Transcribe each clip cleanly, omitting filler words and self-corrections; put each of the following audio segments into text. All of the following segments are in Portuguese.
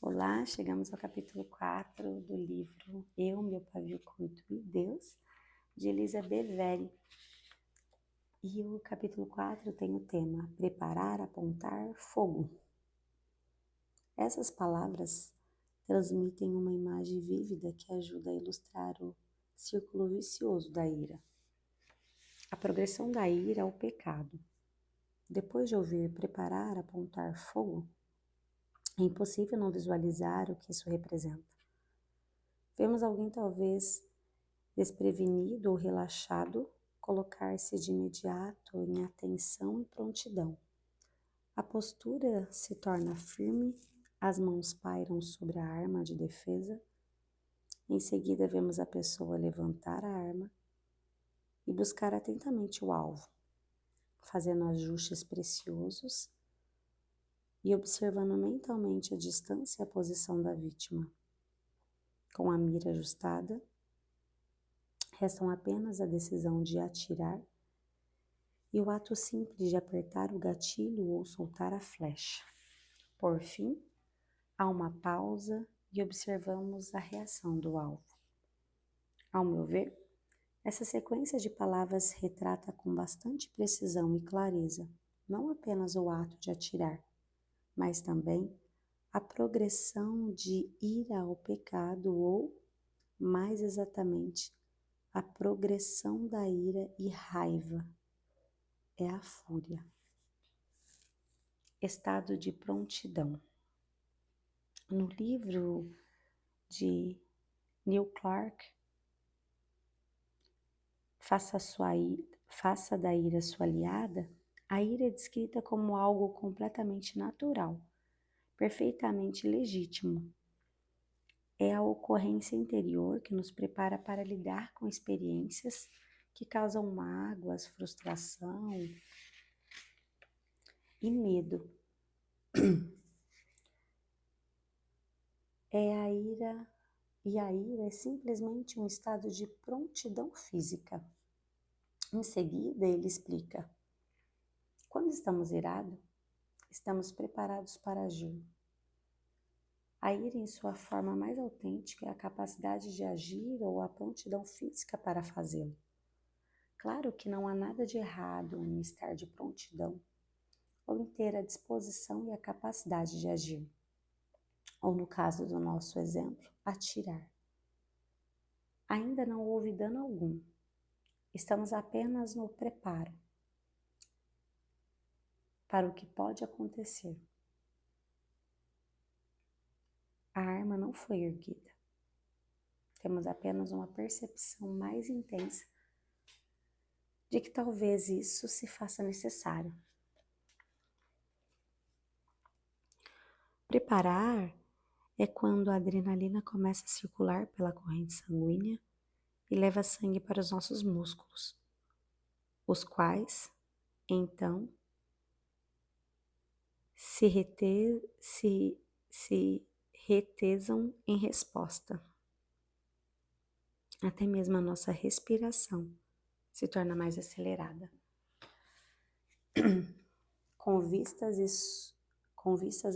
Olá, chegamos ao capítulo 4 do livro Eu, Meu Pavio Curto e Deus, de Elizabeth Vere. E o capítulo 4 tem o tema Preparar, Apontar, Fogo. Essas palavras transmitem uma imagem vívida que ajuda a ilustrar o círculo vicioso da ira. A progressão da ira é o pecado. Depois de ouvir preparar, apontar, fogo, é impossível não visualizar o que isso representa. Vemos alguém talvez desprevenido ou relaxado colocar-se de imediato em atenção e prontidão. A postura se torna firme, as mãos pairam sobre a arma de defesa. Em seguida, vemos a pessoa levantar a arma e buscar atentamente o alvo, fazendo ajustes preciosos e observando mentalmente a distância e a posição da vítima. Com a mira ajustada, restam apenas a decisão de atirar e o ato simples de apertar o gatilho ou soltar a flecha. Por fim, há uma pausa e observamos a reação do alvo. Ao meu ver, essa sequência de palavras retrata com bastante precisão e clareza não apenas o ato de atirar, mas também a progressão de ira ao pecado ou, mais exatamente, a progressão da ira e raiva. É a fúria. Estado de prontidão. No livro de Neil Clark, Faça da ira sua aliada, a ira é descrita como algo completamente natural, perfeitamente legítimo. É a ocorrência interior que nos prepara para lidar com experiências que causam mágoas, frustração e medo. A ira é simplesmente um estado de prontidão física. Em seguida, ele explica: quando estamos irados, estamos preparados para agir. A ira, em sua forma mais autêntica, é a capacidade de agir ou a prontidão física para fazê-lo. Claro que não há nada de errado em estar de prontidão, ou em ter a disposição e a capacidade de agir, ou no caso do nosso exemplo, atirar. Ainda não houve dano algum, estamos apenas no preparo para o que pode acontecer. A arma não foi erguida. Temos apenas uma percepção mais intensa de que talvez isso se faça necessário. Preparar é quando a adrenalina começa a circular pela corrente sanguínea e leva sangue para os nossos músculos, os quais, então, se retesam em resposta. Até mesmo a nossa respiração se torna mais acelerada. Com vistas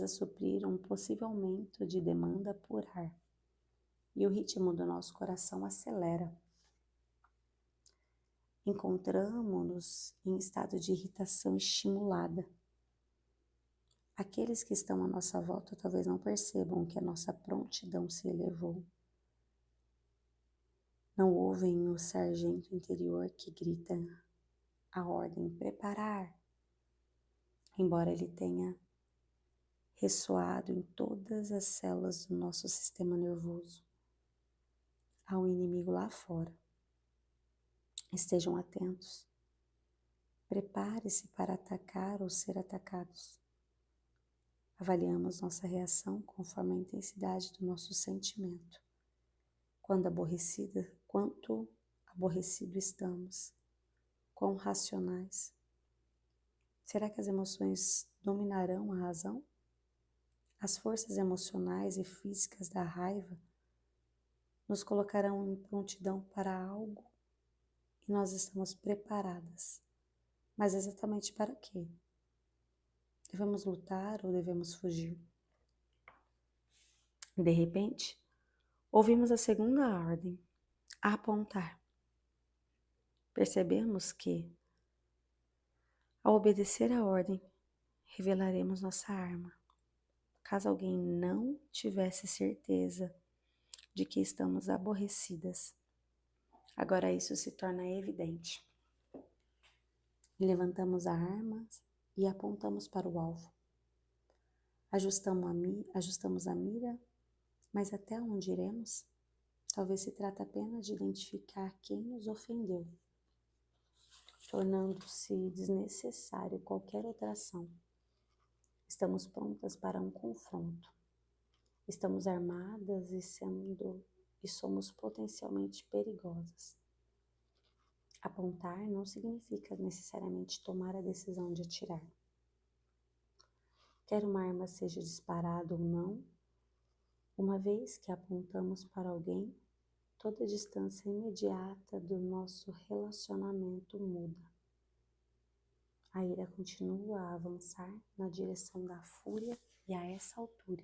a suprir um possível aumento de demanda por ar. E o ritmo do nosso coração acelera. Encontramos-nos em estado de irritação estimulada. Aqueles que estão à nossa volta talvez não percebam que a nossa prontidão se elevou. Não ouvem o sargento interior que grita a ordem preparar, embora ele tenha ressoado em todas as células do nosso sistema nervoso. Há um inimigo lá fora. Estejam atentos. Prepare-se para atacar ou ser atacados. Avaliamos nossa reação conforme a intensidade do nosso sentimento. Quanto aborrecido estamos. Quão racionais. Será que as emoções dominarão a razão? As forças emocionais e físicas da raiva nos colocarão em prontidão para algo e nós estamos preparadas. Mas exatamente para quê? Devemos lutar ou devemos fugir? De repente, ouvimos a segunda ordem, apontar. Percebemos que, ao obedecer a ordem, revelaremos nossa arma. Caso alguém não tivesse certeza de que estamos aborrecidas, agora isso se torna evidente. Levantamos a arma e apontamos para o alvo. Ajustamos a mira, mas até onde iremos? Talvez se trate apenas de identificar quem nos ofendeu, tornando-se desnecessário qualquer outra ação. Estamos prontas para um confronto. Estamos armadas e somos potencialmente perigosas. Apontar não significa necessariamente tomar a decisão de atirar. Quer uma arma seja disparada ou não, uma vez que apontamos para alguém, toda a distância imediata do nosso relacionamento muda. A ira continua a avançar na direção da fúria e a essa altura,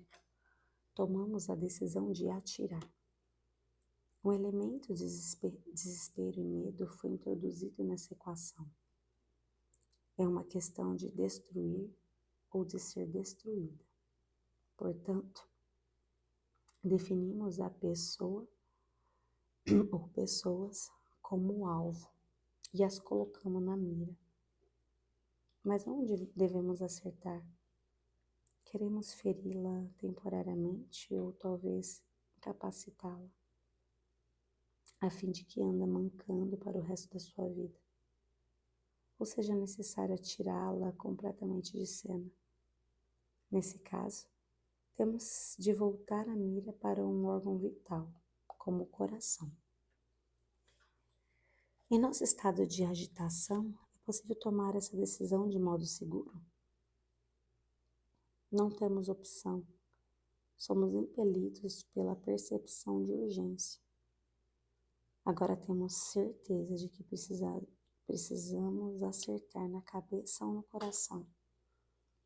tomamos a decisão de atirar. Um elemento de desespero e medo foi introduzido nessa equação. É uma questão de destruir ou de ser destruída. Portanto, definimos a pessoa ou pessoas como alvo e as colocamos na mira. Mas onde devemos acertar? Queremos feri-la temporariamente ou talvez incapacitá-la, a fim de que anda mancando para o resto da sua vida. Ou seja necessário tirá-la completamente de cena. Nesse caso, temos de voltar a mira para um órgão vital, como o coração. Em nosso estado de agitação, é possível tomar essa decisão de modo seguro? Não temos opção. Somos impelidos pela percepção de urgência. Agora temos certeza de que precisamos acertar na cabeça ou no coração.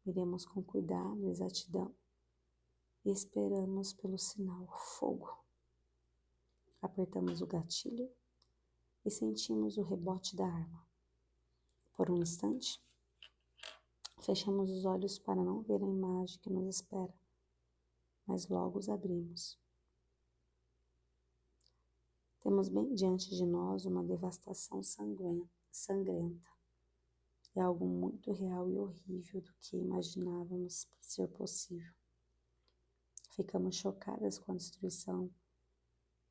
Iremos com cuidado, exatidão e esperamos pelo sinal fogo. Apertamos o gatilho e sentimos o rebote da arma. Por um instante, fechamos os olhos para não ver a imagem que nos espera, mas logo os abrimos. Temos bem diante de nós uma devastação sangrenta. É algo muito real e horrível do que imaginávamos ser possível. Ficamos chocadas com a destruição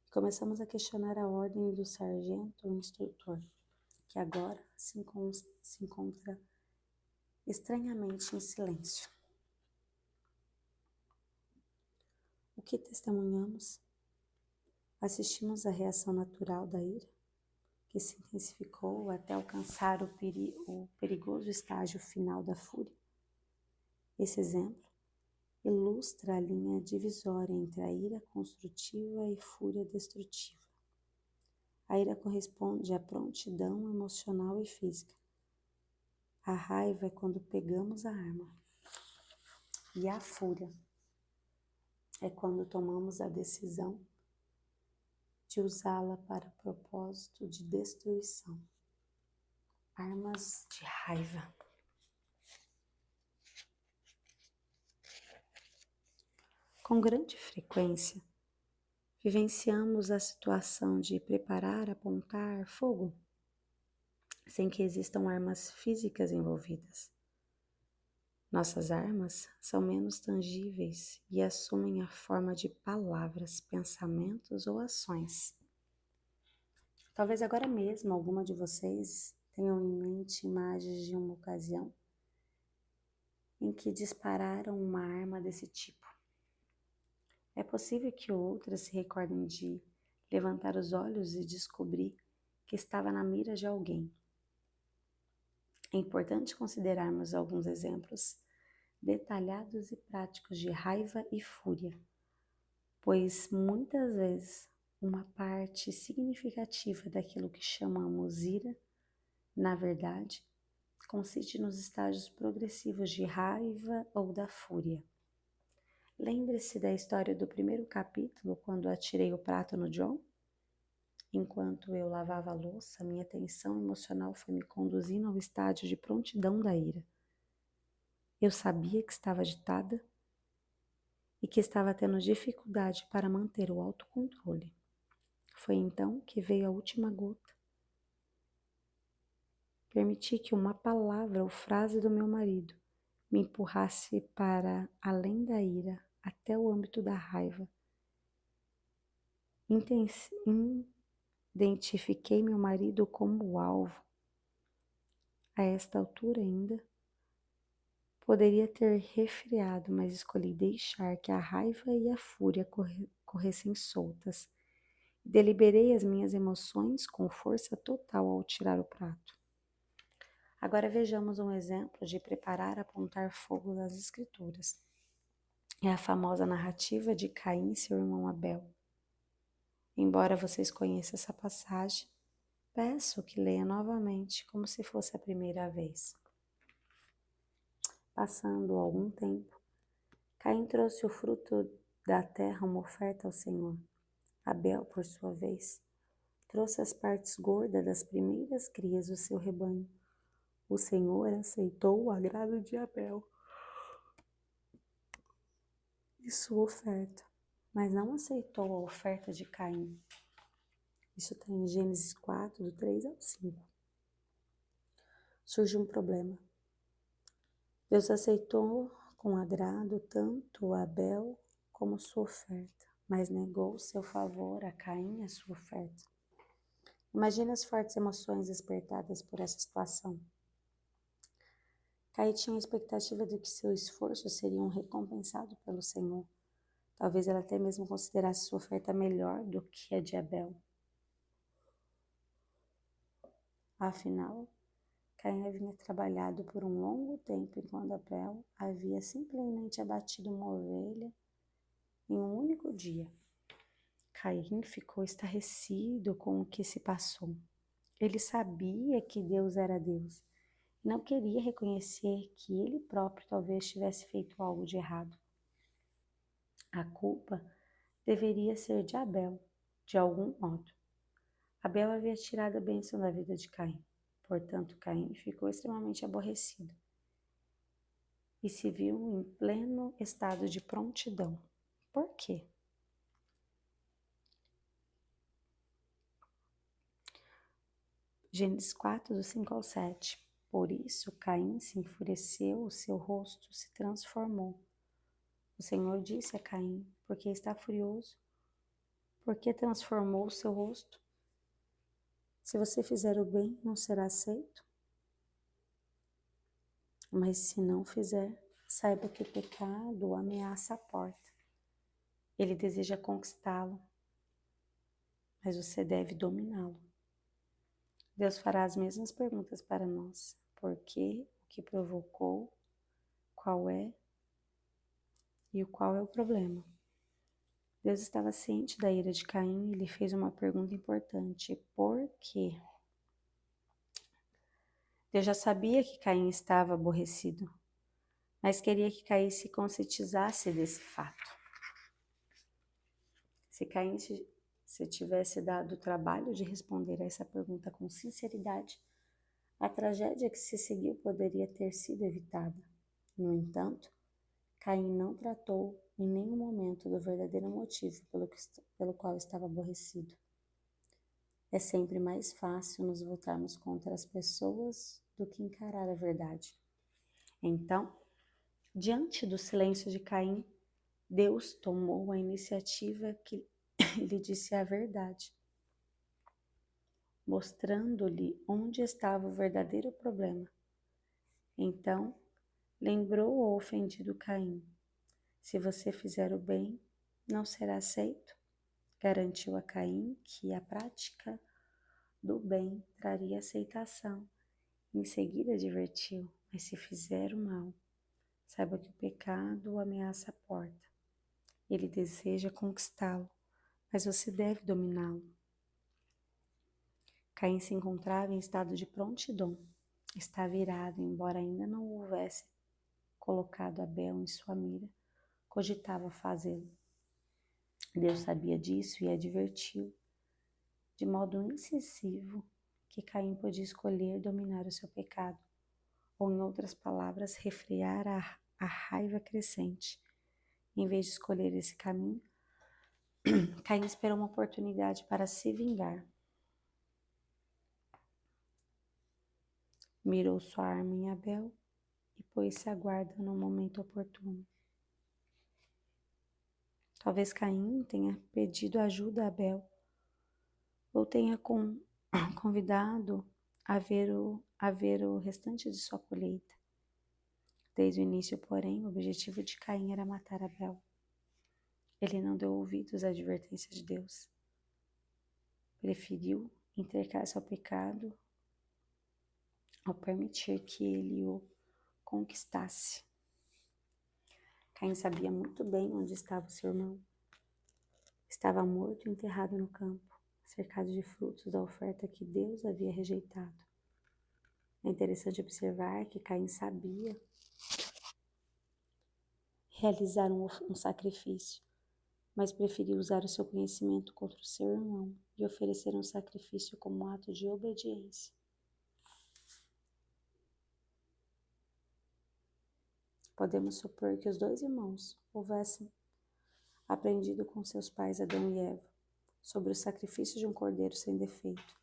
e começamos a questionar a ordem do sargento ou instrutor, que agora se encontra estranhamente em silêncio. O que testemunhamos? Assistimos à reação natural da ira, que se intensificou até alcançar o perigoso estágio final da fúria. Esse exemplo ilustra a linha divisória entre a ira construtiva e fúria destrutiva. A ira corresponde à prontidão emocional e física. A raiva é quando pegamos a arma. E a fúria é quando tomamos a decisão de usá-la para propósito de destruição. Armas de raiva. Com grande frequência, vivenciamos a situação de preparar, apontar fogo, sem que existam armas físicas envolvidas. Nossas armas são menos tangíveis e assumem a forma de palavras, pensamentos ou ações. Talvez agora mesmo alguma de vocês tenham em mente imagens de uma ocasião em que dispararam uma arma desse tipo. É possível que outras se recordem de levantar os olhos e descobrir que estava na mira de alguém. É importante considerarmos alguns exemplos detalhados e práticos de raiva e fúria, pois muitas vezes uma parte significativa daquilo que chamamos ira, na verdade, consiste nos estágios progressivos de raiva ou da fúria. Lembre-se da história do primeiro capítulo, quando atirei o prato no John? Enquanto eu lavava a louça, minha tensão emocional foi me conduzindo ao estádio de prontidão da ira. Eu sabia que estava agitada e que estava tendo dificuldade para manter o autocontrole. Foi então que veio a última gota. Permiti que uma palavra ou frase do meu marido me empurrasse para além da ira, até o âmbito da raiva. Identifiquei meu marido como o alvo. A esta altura ainda, poderia ter refriado, mas escolhi deixar que a raiva e a fúria corressem soltas. Deliberei as minhas emoções com força total ao tirar o prato. Agora vejamos um exemplo de preparar apontar fogo nas Escrituras. É a famosa narrativa de Caim e seu irmão Abel. Embora vocês conheçam essa passagem, peço que leia novamente, como se fosse a primeira vez. Passando algum tempo, Caim trouxe o fruto da terra uma oferta ao Senhor. Abel, por sua vez, trouxe as partes gordas das primeiras crias do seu rebanho. O Senhor aceitou o agrado de Abel e sua oferta, mas não aceitou a oferta de Caim. Isso está em Gênesis 4, do 3 ao 5. Surge um problema. Deus aceitou com agrado tanto Abel como sua oferta, mas negou seu favor a Caim e a sua oferta. Imagine as fortes emoções despertadas por essa situação. Caim tinha a expectativa de que seu esforço seria recompensado pelo Senhor. Talvez ela até mesmo considerasse sua oferta melhor do que a de Abel. Afinal, Caim havia trabalhado por um longo tempo, enquanto Abel havia simplesmente abatido uma ovelha em um único dia. Caim ficou estarrecido com o que se passou. Ele sabia que Deus era Deus e não queria reconhecer que ele próprio talvez tivesse feito algo de errado. A culpa deveria ser de Abel, de algum modo. Abel havia tirado a bênção da vida de Caim. Portanto, Caim ficou extremamente aborrecido e se viu em pleno estado de prontidão. Por quê? Gênesis 4, do 5 ao 7. Por isso, Caim se enfureceu, o seu rosto se transformou. O Senhor disse a Caim: por que está furioso? Por que transformou o seu rosto? Se você fizer o bem, não será aceito? Mas se não fizer, saiba que o pecado ameaça a porta. Ele deseja conquistá-lo, mas você deve dominá-lo. Deus fará as mesmas perguntas para nós. Por quê? O que provocou? Qual é? E qual é o problema? Deus estava ciente da ira de Caim e lhe fez uma pergunta importante. Por quê? Deus já sabia que Caim estava aborrecido, mas queria que Caim se conscientizasse desse fato. Se Caim se tivesse dado o trabalho de responder a essa pergunta com sinceridade, a tragédia que se seguiu poderia ter sido evitada. No entanto, Caim não tratou em nenhum momento do verdadeiro motivo pelo qual estava aborrecido. É sempre mais fácil nos voltarmos contra as pessoas do que encarar a verdade. Então, diante do silêncio de Caim, Deus tomou a iniciativa que lhe disse a verdade, mostrando-lhe onde estava o verdadeiro problema. Então, lembrou o ofendido Caim: se você fizer o bem, não será aceito? Garantiu a Caim que a prática do bem traria aceitação. Em seguida advertiu: mas se fizer o mal, saiba que o pecado o ameaça a porta. Ele deseja conquistá-lo, mas você deve dominá-lo. Caim se encontrava em estado de prontidão. Estava irado, embora ainda não houvesse colocado Abel em sua mira. cogitava fazê-lo. Deus sabia disso e advertiu, de modo incisivo, que Caim podia escolher dominar o seu pecado, ou, em outras palavras, refrear a raiva crescente. Em vez de escolher esse caminho, Caim esperou uma oportunidade para se vingar. Mirou sua arma em Abel e pôs-se à guarda no momento oportuno. Talvez Caim tenha pedido ajuda a Abel, ou tenha convidado a ver o restante de sua colheita. Desde o início, porém, o objetivo de Caim era matar Abel. Ele não deu ouvidos à advertência de Deus. Preferiu entregar-se ao pecado ao permitir que ele o conquistasse. Caim sabia muito bem onde estava o seu irmão. Estava morto e enterrado no campo, cercado de frutos da oferta que Deus havia rejeitado. É interessante observar que Caim sabia realizar um sacrifício, mas preferiu usar o seu conhecimento contra o seu irmão e oferecer um sacrifício como ato de obediência. Podemos supor que os dois irmãos houvessem aprendido com seus pais Adão e Eva sobre o sacrifício de um cordeiro sem defeito.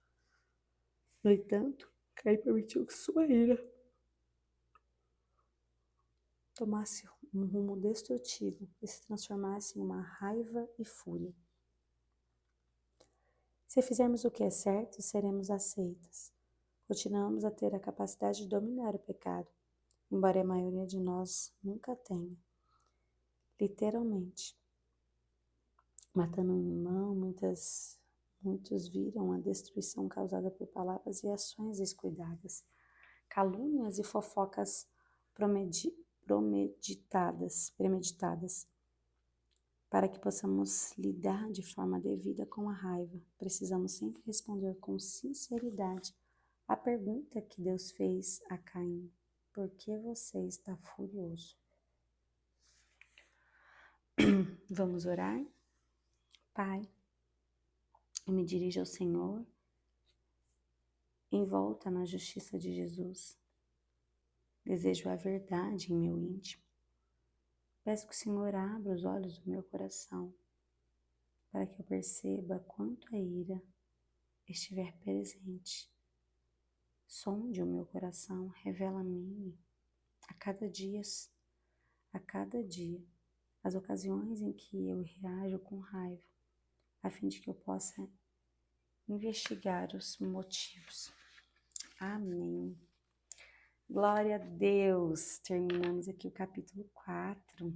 No entanto, Caim permitiu que sua ira tomasse um rumo destrutivo e se transformasse em uma raiva e fúria. Se fizermos o que é certo, seremos aceitas. Continuamos a ter a capacidade de dominar o pecado, embora a maioria de nós nunca tenha. Literalmente, matando um irmão, muitos viram a destruição causada por palavras e ações descuidadas, calúnias e fofocas premeditadas. Para que possamos lidar de forma devida com a raiva, precisamos sempre responder com sinceridade a pergunta que Deus fez a Caim: por que você está furioso? Vamos orar? Pai, eu me dirijo ao Senhor, envolta na justiça de Jesus. Desejo a verdade em meu íntimo. Peço que o Senhor abra os olhos do meu coração, para que eu perceba quanto a ira estiver presente. Sonde o meu coração, revela a mim a cada dia as ocasiões em que eu reajo com raiva, a fim de que eu possa investigar os motivos. Amém. Glória a Deus! Terminamos aqui o capítulo 4.